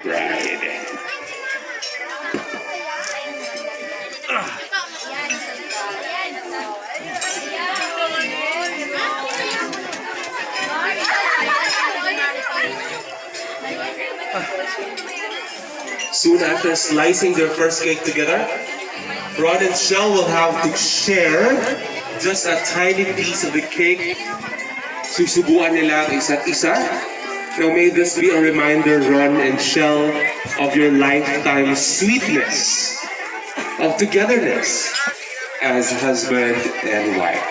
bride. Soon after slicing their first cake together, Ron and Shell will have to share just a tiny piece of the cake. Susubuan nila ang isa't isa. Now may this be a reminder, Ron and Shell, of your lifetime sweetness, of togetherness as husband and wife.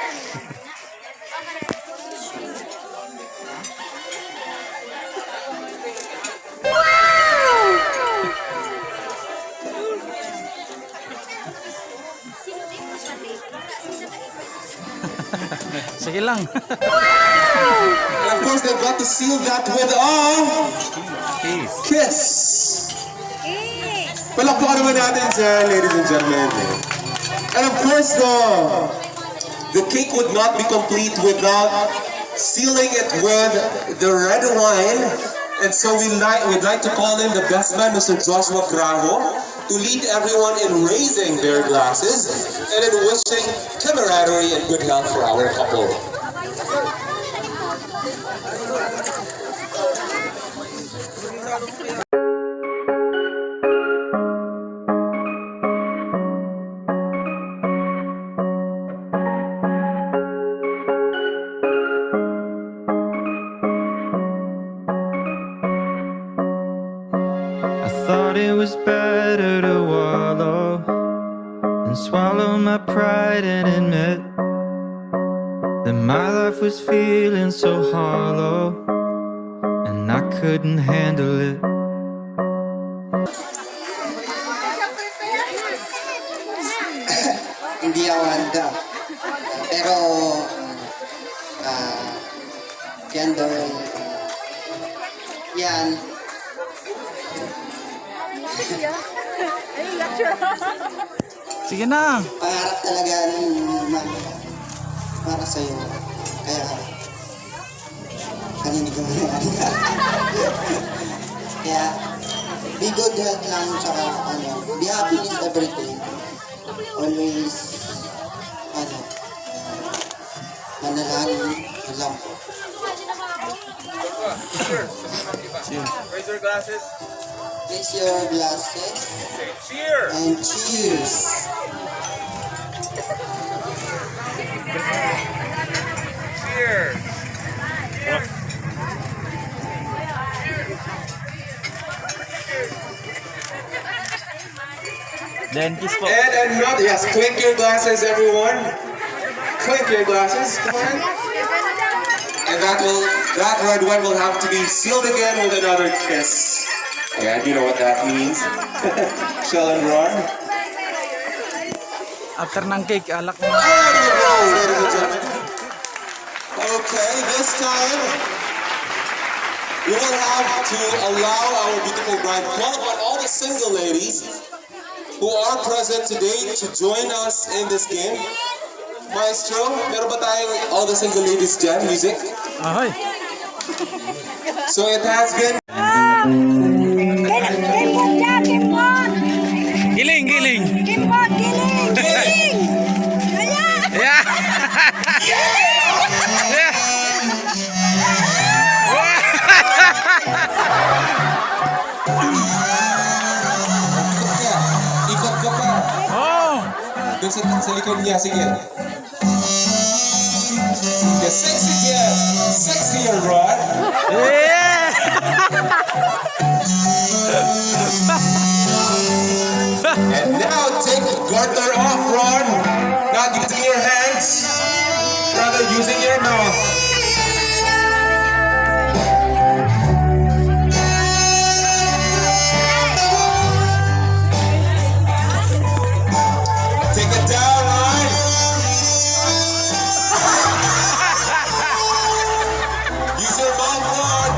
Sige lang. And of course, they've got to seal that with a kiss. Palakpakan naman natin dyan, ladies and gentlemen. And of course, the cake would not be complete without sealing it with the red wine. And so we'd like to call in the best man, Mr. Joshua Graho, to lead everyone in raising their glasses and in wishing camaraderie and good health for our couple. I thought it was better to wallow and swallow my pride and admit that my life was feeling so hollow and I couldn't handle it. Hindi ako handa. Pero gender yan. Sige na. Pangarap talaga ng mama para sa'yo. Kaya kaninig ko na yan. Kaya be good health lang, tsaka be happy in everything. Always manalangin lang po. Raise your glasses. Raise your glasses. Cheers! And cheers! Cheers! Then kiss po. And another, yes, clink your glasses, everyone. Clink your glasses, come on. And that red one will have to be sealed again with another kiss. Yeah, you know what that means. Shell and Ron. After ng cake, alak mo. There you go, ladies and gentlemen. Okay, this time we will have to allow our beautiful bride, call upon all the single ladies who are present today to join us in this game. Maestro, meron ba tayong all the single ladies dyan, music? Ahoy. So it has been... Giling, giling. Giling! Yeah. Ikot ka pa. Oh. Doon sa likod niya, sige. Okay, sexy dear. Sexy your rod. Yeah. And now take the garter off, Ron. Not using your hands, rather using your mouth. Take it down, Ron. Use your mouth, Ron.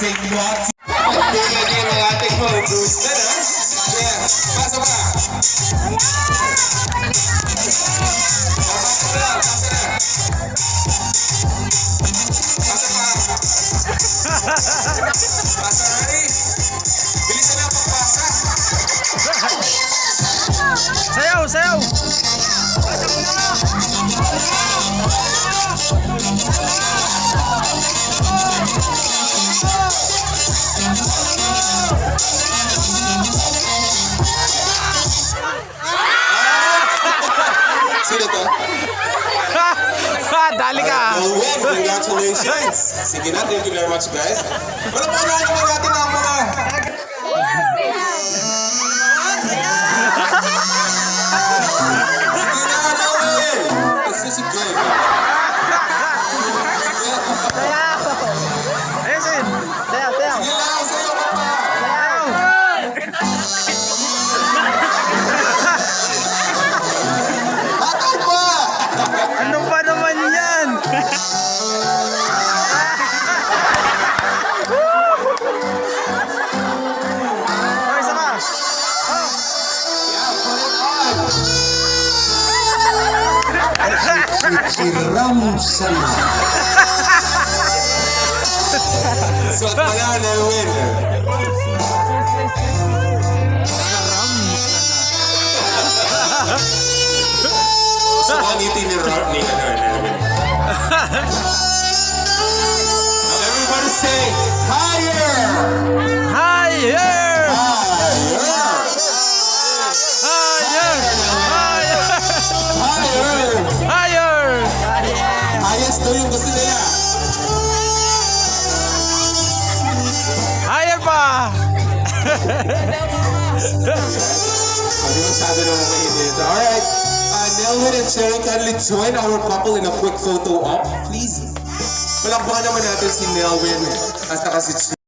say naughty. Pwede yung ating mga boosted, ha? Yes, pasa pa. Pasa, ready? Bilisan na ang pagpasa. Sayaw, sayaw. Sino to? Dali ka. Congratulations! Sige na, thank you very much guys. Wala po na naman natin ang mga... Sige na, Noel! This is good. Ayun, sayaw, sayaw. Sige lang, sa'yo ka pa! Ataw pa! Ano ba naman yan? Okay, isa ka. Suot mo na, Noel. So, ngiti ni Rodney ka na, Noel. Now, everybody say, higher! Higher! Higher! Higher! Higher! Higher! Higher! Highest daw yung gusto nila. Higher pa! Hindi masyado naman mainit. Alright. Nelwyn and Cherry, kindly join our couple in a quick photo op, please. Palakpakan naman natin si Nelwyn at saka si Cherry.